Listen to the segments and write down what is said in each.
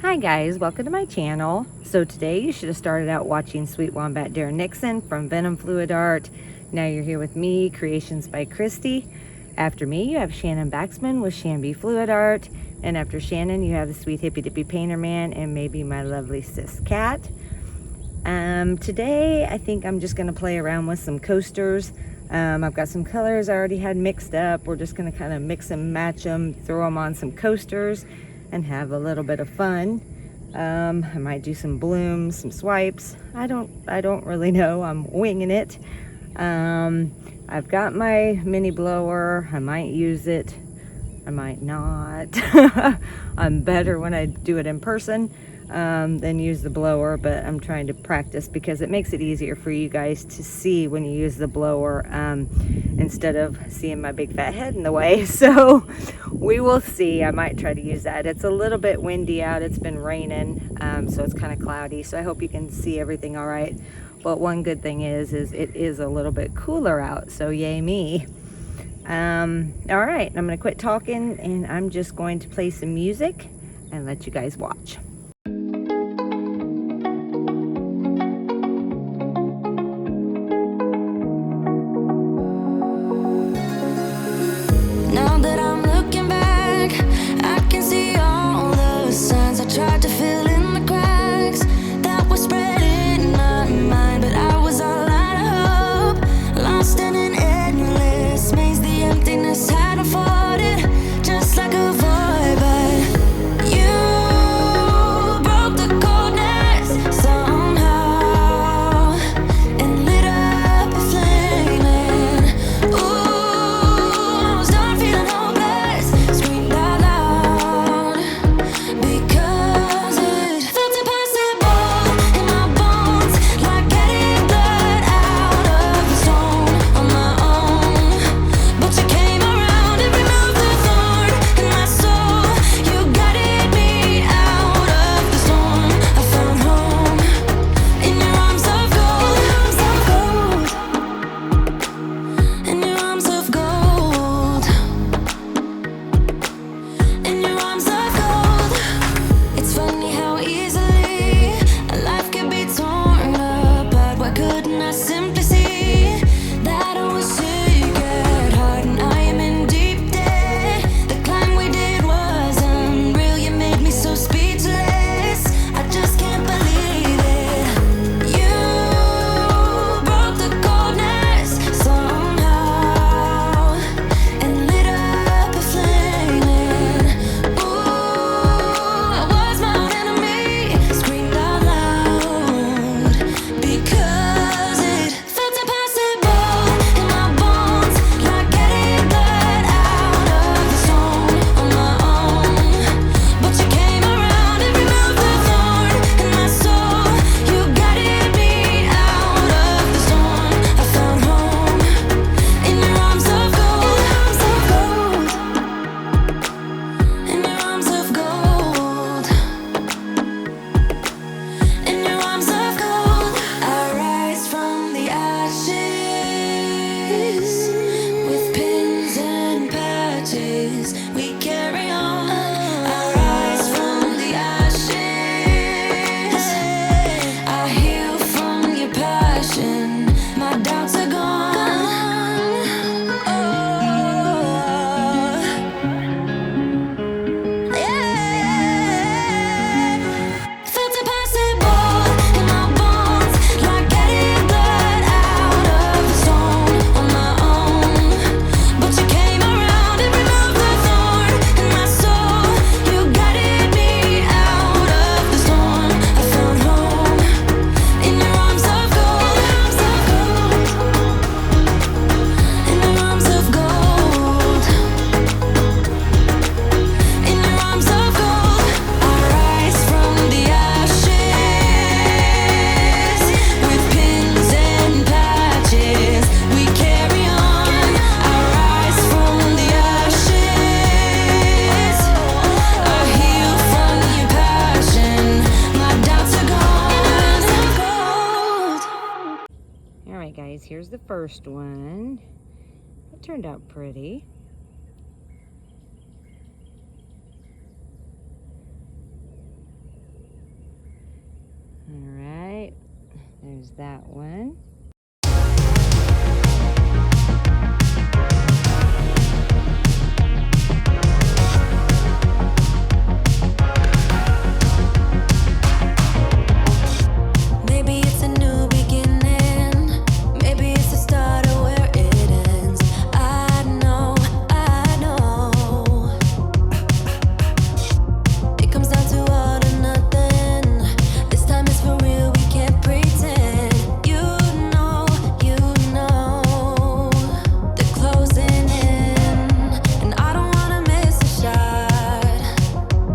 Hi guys, welcome to my channel. So today you should have started out watching Sweet Wombat Darren Nixon from Venom Fluid Art. Now you're here with me, Creations by Christy. After me you have Shannon Baxman with ShanB Fluid Art. And after Shannon you have the sweet Hippy Dippy Painterman and maybe my lovely sis cat. Today I think I'm just going to play around with some coasters. I've got some colors I already had mixed up. We're just going to kind of mix and match them, throw them on some coasters and have a little bit of fun. I might do some blooms, some swipes. I don't really know. I'm winging it. I've got my mini blower. I might use it. I might not. I'm better when I do it in person than use the blower, but I'm trying to practice because it makes it easier for you guys to see when you use the blower instead of seeing my big fat head in the way. So we will see. I might try to use that. It's a little bit windy out. It's been raining, so it's kind of cloudy, so I hope you can see everything all right. But one good thing is it is a little bit cooler out, so yay me. All right, I'm gonna quit talking and I'm just going to play some music and let you guys watch. Now that I'm looking back, I can see all the signs I tried to fill in the cracks that were spread in my mind, but I was all out of hope, lost in an endless maze. The emptiness had unfolded just like a void, but you broke the coldness somehow and lit up a flame. Ooh, I was done feeling hopeless, screamed out loud because it felt impossible in my bones, like getting blood out of the stone on my own. But you came around and removed the thorn in my soul. You guided me out of the storm. I found home in your arms of gold, in your arms of gold, in your arms of gold. It's funny how easily a life can be torn apart. Why couldn't I simply see that I was sick at heart and I am in deep debt? The climb we did was unreal. You made me so speechless. I just can't believe it. You broke the coldness somehow and lit up a flame. Ooh, I was my own enemy, screamed out loud because it felt impossible in my bones, like getting blood out of the stone on my own. But you came around and removed the thorn in my soul. You guided me out of the storm. I found home in your arms of gold, in your arms of gold, in your arms of gold. I rise from the ashes with pins and patches. We carry on. I rise from the ashes. I heal from your passion. My doubts are gone. Oh, yeah. Felt impossible in my bones, like getting blood out of the stone on my own. But you came around and removed the thorn in my soul. You guided me out of the storm. I found home in your arms of gold, in your arms of gold, in your arms of gold. I rise from the ashes with pins and patches. We carry on. I rise from the ashes. I heal from your passion. My doubts are gone. All right guys, here's the first one. It turned out pretty. There's that one. Maybe it's a new beginning. Maybe it's the start of where it ends. I know. It comes down to all or nothing. This time it's for real, we can't pretend. You know, they're closing in. And I don't wanna miss a shot.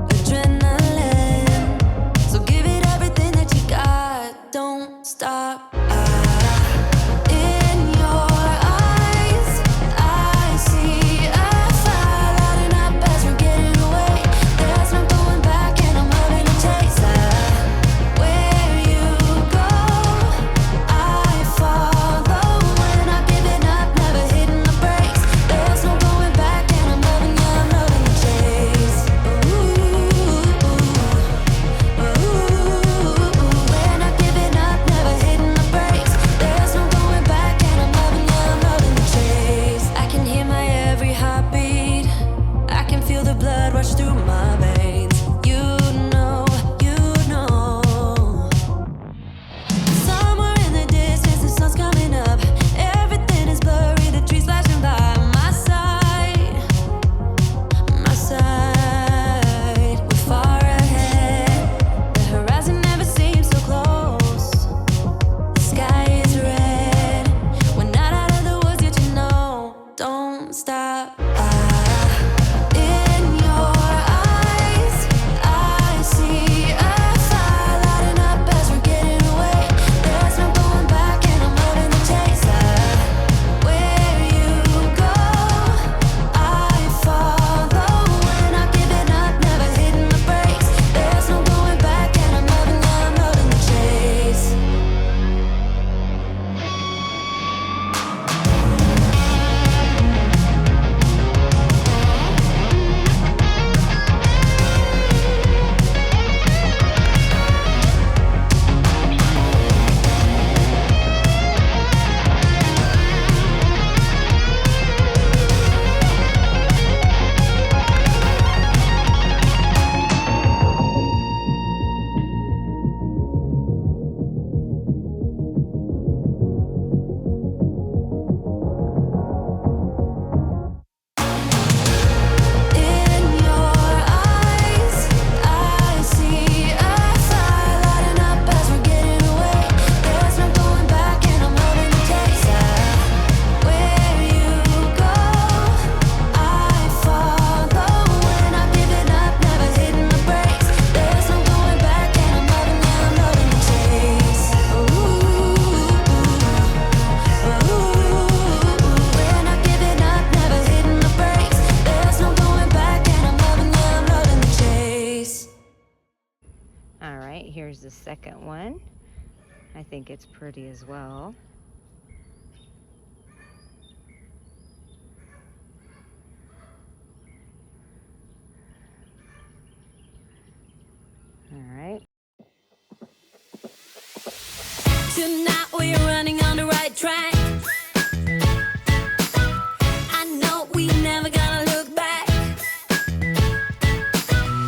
Adrenaline. So give it everything that you got. Don't stop. In your eyes, I see a fire lighting up as we're getting away. There's no going back, and I'm loving the chase. Where you go, I follow. We're not giving up, never hitting the brakes. There's no going back, and I'm loving the chase. We're not giving up, never hitting the brakes. There's no going back, and I'm loving the chase. I can hear my every heartbeat. I can feel the blood rush through my veins. You know. Somewhere in the distance, the sun's coming up. Everything is blurry, the trees flashing by my side. We're far ahead. The horizon never seems so close. The sky is red. We're not out of the woods yet, you know. Don't stop. In your eyes, I see a fire lighting up as we're getting away. There's no going back, and I'm loving the chase. Where you go, I follow. We're not giving up, never hitting the brakes. There's no going back, and I'm loving the chase. In your eyes, I see a fire lighting up as we're getting away. There's no going back, and I'm loving the chase. Where you go, I follow. We're not giving up, never hitting the brakes. There's no going back, and I'm loving the chase. We're not giving up, never hitting the brakes. There's no going back, and I'm loving the chase. All right, here's the second one. I think it's pretty as well. All right. Tonight we're running on the right track. I know we never gonna look back.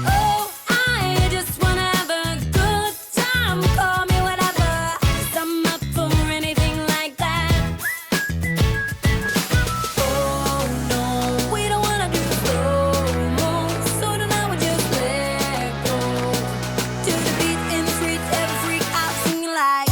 Oh, I just wanna have a good time. Call me whatever, 'cause I'm up for anything like that. Oh no, we don't wanna do slow-mo, so tonight we just let go. To the beat in the streets, every freak out singing like,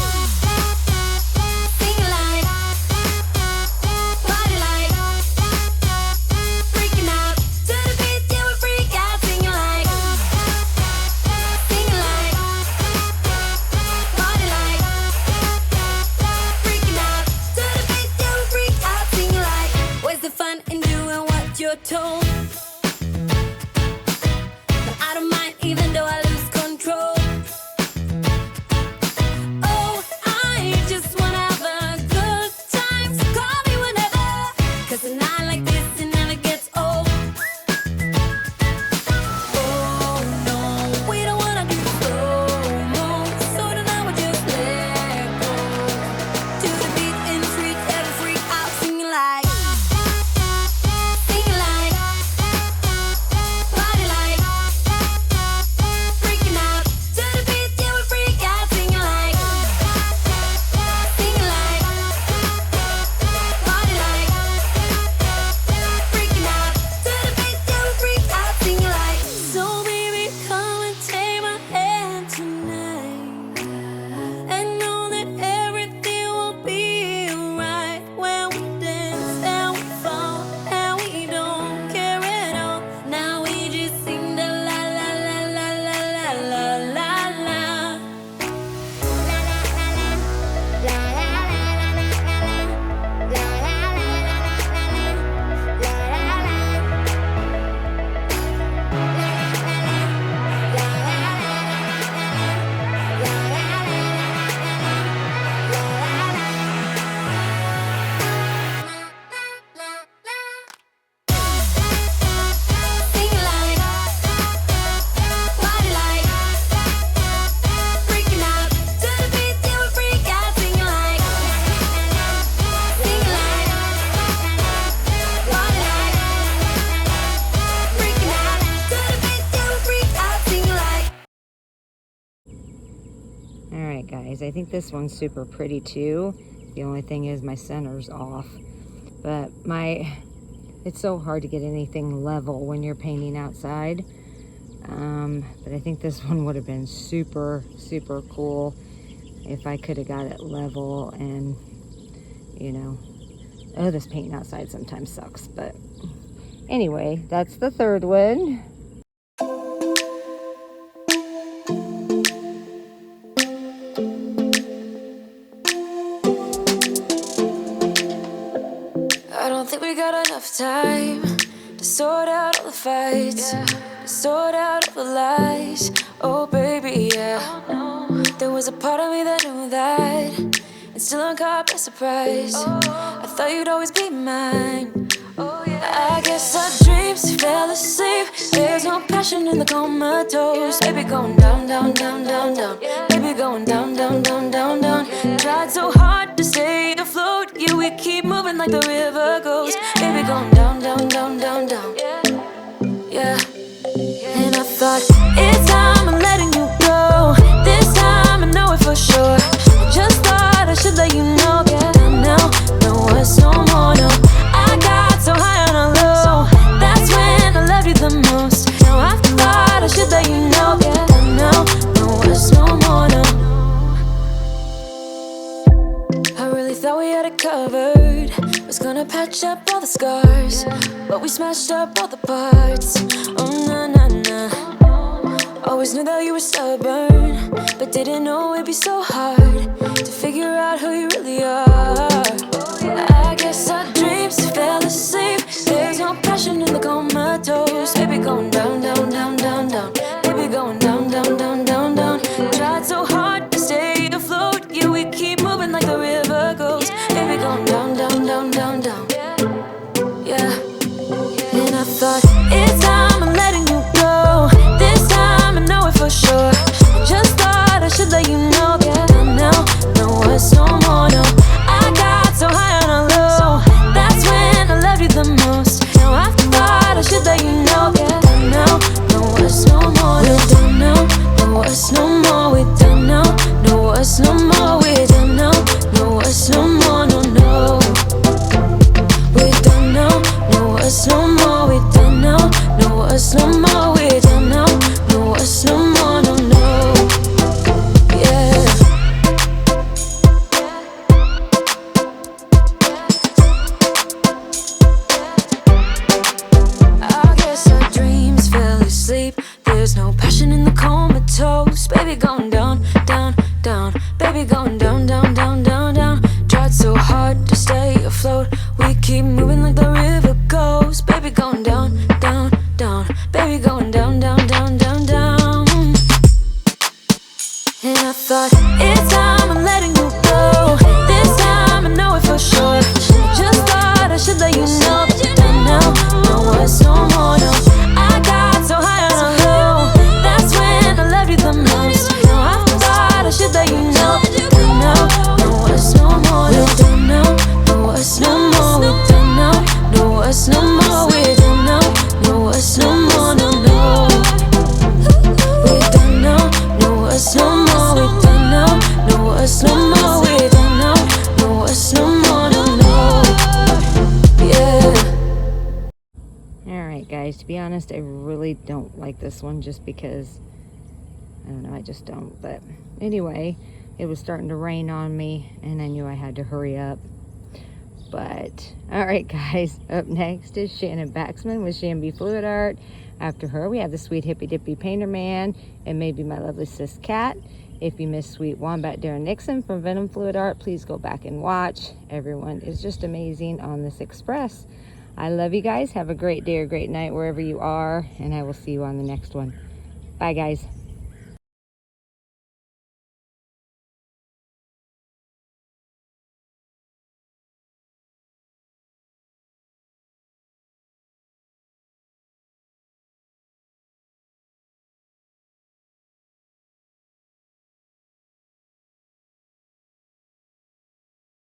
right, guys, I think this one's super pretty too. The only thing is my center's off. But it's so hard to get anything level when you're painting outside. But I think this one would have been super, super cool if I could have got it level. And, you know, oh, this painting outside sometimes sucks. But anyway, that's the third one. I don't think we got enough time to sort out all the fights, to sort out all the lies. Oh baby, yeah. There was a part of me that knew that, and still I'm caught by surprise. I thought you'd always be mine. I guess our dreams fell asleep. There's no passion in the comatose. Baby going down, down, down, down, down. Baby going down, down, down, down, down. Tried so hard to stay afloat. Yeah, we keep moving like the river goes. Baby going down, down, down, down, down. Yeah. And I thought, it's time I'm letting you go. This time I know it for sure. I just thought I should let you know. Yeah, now, no, it's no more, no. I got so high on a low. That's when I loved you the most. Now I thought I should let you know. Yeah, now, no, it's no more, no. I really thought we had it covered. Was gonna patch up all the scars, but we smashed up all the parts. Oh, na, na, na. Always knew that you were stubborn, but didn't know it'd be so hard to figure out who you really are. I guess our dreams fell asleep. There's no passion in the comatose. Baby going down, down, down, down, down. Baby going down, down, down, down, down. Tried so hard to stay afloat. Yeah, we keep moving like the river goes. Baby going down, down, down, down, down. Yeah. And I thought, it's time I'm letting you go. This time I know it for sure. I just thought I should let you know. Yeah, now, no, it's no more, no. I got so high on a low. That's when I loved you the most. Now I thought I should let you know. Yeah, now, no, it's no more, no. We don't know, no, it's no more. We don't know, no, it's no more. We don't know, no, it's no more, no, no. We don't know, no, it's no more. We don't know, no, it's no more. We don't know, no, it's no more, no, no. Yeah. I guess our dreams fell asleep. There's no passion in the comatose. Baby going down, down, down. Baby going down, down, down, down, down. Tried so hard to stay afloat. We keep moving like the river goes. Baby going down, down, down. Baby going down, down, down, down, down. And I thought, it's time I'm letting you go. This time I know it for sure. I just thought I should let you know. And now, no, it's no more, no. I got so high on a low. That's when I loved you the most. Now I thought I should let you know. And now, no, it's no more, no. We don't know, no, it's no more. We don't know, no, it's no more. We don't know, no, it's no more, no, no. We don't know, no, it's no more. We don't know, no, it's no more. We don't know, no, it's no more, no, no. Yeah. Alright guys, to be honest, I really don't like this one just because, I don't know, I just don't. But anyway, it was starting to rain on me and I knew I had to hurry up. But, alright guys, up next is Shannon Baxman with ShanB Fluid Art. After her, we have the sweet Hippy Dippy Painterman and maybe my lovely sis Cat. If you missed sweet Wombat Darren Nixon from Venom Fluid Art, please go back and watch. Everyone is just amazing on this express. I love you guys. Have a great day or great night wherever you are, and I will see you on the next one. Bye guys.